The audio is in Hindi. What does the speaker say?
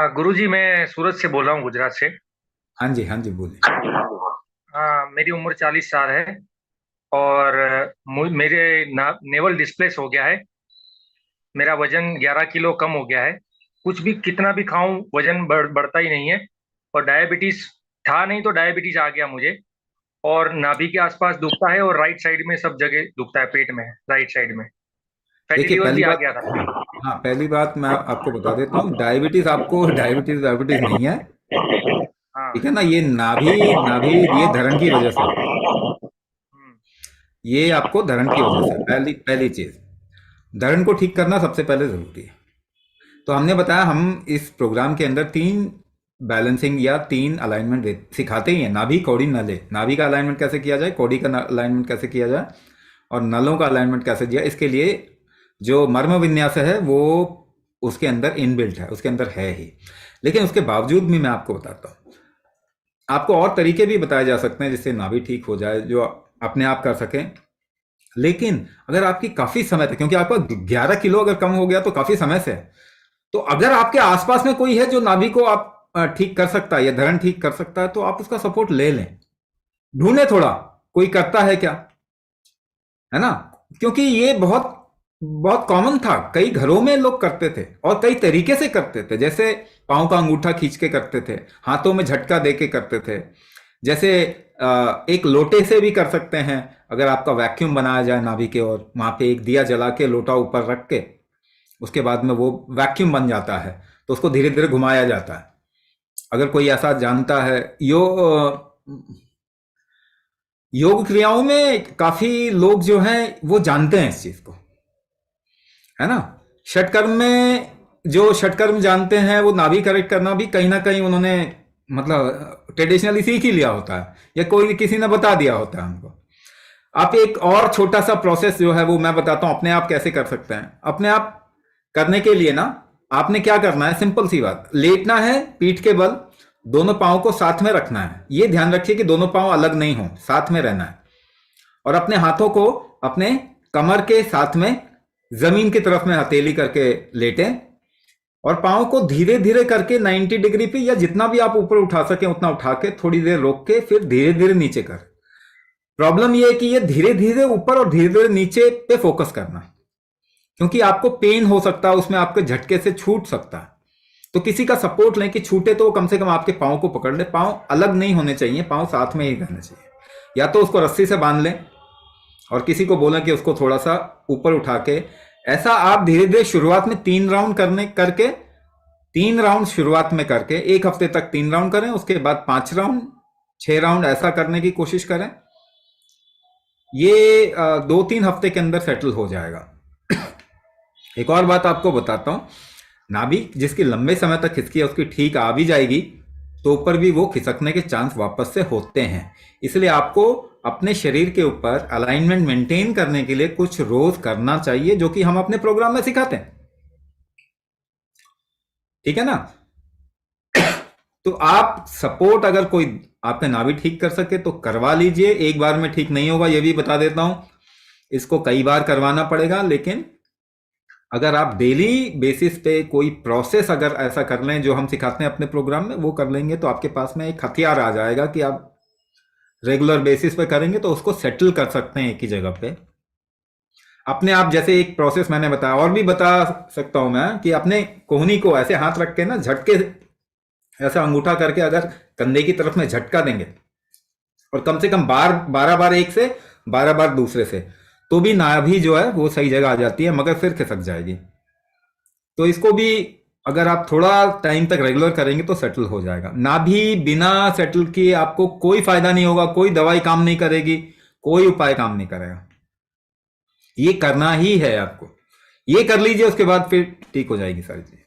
गुरुजी, मैं सूरत से बोल रहा हूँ, गुजरात से। हाँ जी, हाँ जी, बोलिए। मेरी उम्र 40 साल है। और मेरे नेवल डिस्प्लेस हो गया है। मेरा वजन 11 किलो कम हो गया है। कुछ भी कितना भी खाऊं वजन बढ़ता ही नहीं है। और डायबिटीज था नहीं तो डायबिटीज आ गया मुझे। और नाभि के आसपास दुखता है और राइट साइड में सब जगह दुखता है, पेट में राइट साइड में। फैटी देखिए, लीवर पहली भी आ बात। गया हाँ। था। हाँ, पहली बात मैं आपको बता देता हूँ, डायबिटीज आपको डायबिटीज डायबिटीज नहीं है। ठीक है हाँ। ना, ये नाभि नाभि ये धरण की वजह से है। हम्म। ये आपको धरण की वजह से है। पहली पहली चीज, धरण को ठीक करना सबसे पहले जरूरी है। तो हमने बताया, हम इस प्रोग्राम के अंदर तीन बैलेंसिंग या तीन अलाइनमेंट सिखाते ही हैं। नाभि, कौड़ी, नले। नाभि का अलाइनमेंट कैसे किया जाए, कौड़ी का अलाइनमेंट कैसे किया जाए, और नलों का अलाइनमेंट कैसे किया। इसके लिए जो मर्म विन्यास है वो उसके अंदर इनबिल्ट है, उसके अंदर है ही। लेकिन उसके बावजूद भी मैं आपको बताता हूँ, आपको और तरीके भी बताए जा सकते हैं जिससे नाभि ठीक हो जाए, जो अपने आप कर सकें। लेकिन अगर आपकी काफी समय तक, क्योंकि आपका 11 किलो अगर कम हो गया तो काफी समय से है, तो अगर आपके आसपास में कोई है जो नाभि को आप ठीक कर सकता है या धरण ठीक कर सकता है, तो आप उसका सपोर्ट ले लें। ढूंढे थोड़ा, कोई करता है क्या, है ना। क्योंकि ये बहुत बहुत कॉमन था, कई घरों में लोग करते थे और कई तरीके से करते थे। जैसे पांव का अंगूठा खींच के करते थे, हाथों में झटका दे के करते थे। जैसे एक लोटे से भी कर सकते हैं। अगर आपका वैक्यूम बनाया जाए नाभि के, और वहां पे एक दिया जला के लोटा ऊपर रख के, उसके बाद में वो वैक्यूम बन जाता है, तो उसको धीरे धीरे घुमाया जाता है। अगर कोई ऐसा जानता है, योग क्रियाओं में काफी लोग जो हैं वो जानते हैं इस चीज को, है ना। षटकर्म में जो षटकर्म जानते हैं, वो नाभि करेक्ट करना भी कहीं ना कहीं उन्होंने मतलब ट्रेडिशनली सीख ही लिया होता है, या कोई किसी ने बता दिया होता है उनको। आप एक और छोटा सा प्रोसेस जो है वो मैं बताता हूं, अपने आप कैसे कर सकते हैं। अपने आप करने के लिए ना, आपने क्या करना है, सिंपल सी बात, लेटना है पीठ के बल, दोनों पांव को साथ में रखना है। ये ध्यान रखिए कि दोनों पांव अलग नहीं हो, साथ में रहना है। और अपने हाथों को अपने कमर के साथ में जमीन की तरफ में हथेली करके लेटें, और पांव को धीरे धीरे करके 90 डिग्री पे या जितना भी आप ऊपर उठा सके उतना उठा के थोड़ी देर रोक के फिर धीरे धीरे नीचे कर। प्रॉब्लम यह है कि ये धीरे धीरे ऊपर और धीरे धीरे नीचे पे फोकस करना है, क्योंकि आपको पेन हो सकता है उसमें, आपके झटके से छूट सकता है। तो किसी का सपोर्ट लें कि छूटे तो कम से कम आपके पाँव को पकड़ ले। पाँव अलग नहीं होने चाहिए, पाँव साथ में ही रहने चाहिए। या तो उसको रस्सी से बांध लें, और किसी को बोलें कि उसको थोड़ा सा ऊपर उठा के। ऐसा आप धीरे धीरे शुरुआत में 3 राउंड करने करके, 3 राउंड शुरुआत में करके, एक हफ्ते तक 3 राउंड करें, उसके बाद 5 राउंड, 6 राउंड ऐसा करने की कोशिश करें। ये 2-3 हफ्ते के अंदर सेटल हो जाएगा। एक और बात आपको बताता हूं, नाभि जिसकी लंबे समय तक खिसकी है उसकी ठीक आ भी जाएगी, तो ऊपर भी वो खिसकने के चांस वापस से होते हैं। इसलिए आपको अपने शरीर के ऊपर अलाइनमेंट मेंटेन करने के लिए कुछ रोज करना चाहिए, जो कि हम अपने प्रोग्राम में सिखाते हैं। ठीक है ना। तो आप सपोर्ट, अगर कोई आपका नाभि ठीक कर सके तो करवा लीजिए। एक बार में ठीक नहीं होगा, ये भी बता देता हूं, इसको कई बार करवाना पड़ेगा। लेकिन अगर आप डेली बेसिस पे कोई प्रोसेस अगर ऐसा कर लें जो हम सिखाते हैं अपने प्रोग्राम में, वो कर लेंगे, तो आपके पास में एक हथियार आ जाएगा कि आप रेगुलर बेसिस पे करेंगे तो उसको सेटल कर सकते हैं एक ही जगह पे अपने आप। जैसे एक प्रोसेस मैंने बताया, और भी बता सकता हूं मैं, कि अपने कोहनी को ऐसे हाथ रख के ना, झटके ऐसा अंगूठा करके अगर कंधे की तरफ में झटका देंगे, और कम से कम 12 बार एक से, 12 बार दूसरे से, तो भी नाभि जो है वो सही जगह आ जाती है, मगर फिर खिसक जाएगी। तो इसको भी अगर आप थोड़ा टाइम तक रेगुलर करेंगे तो सेटल हो जाएगा। नाभि बिना सेटल किए आपको कोई फायदा नहीं होगा, कोई दवाई काम नहीं करेगी, कोई उपाय काम नहीं करेगा। ये करना ही है आपको, ये कर लीजिए, उसके बाद फिर ठीक हो जाएगी सारी चीज।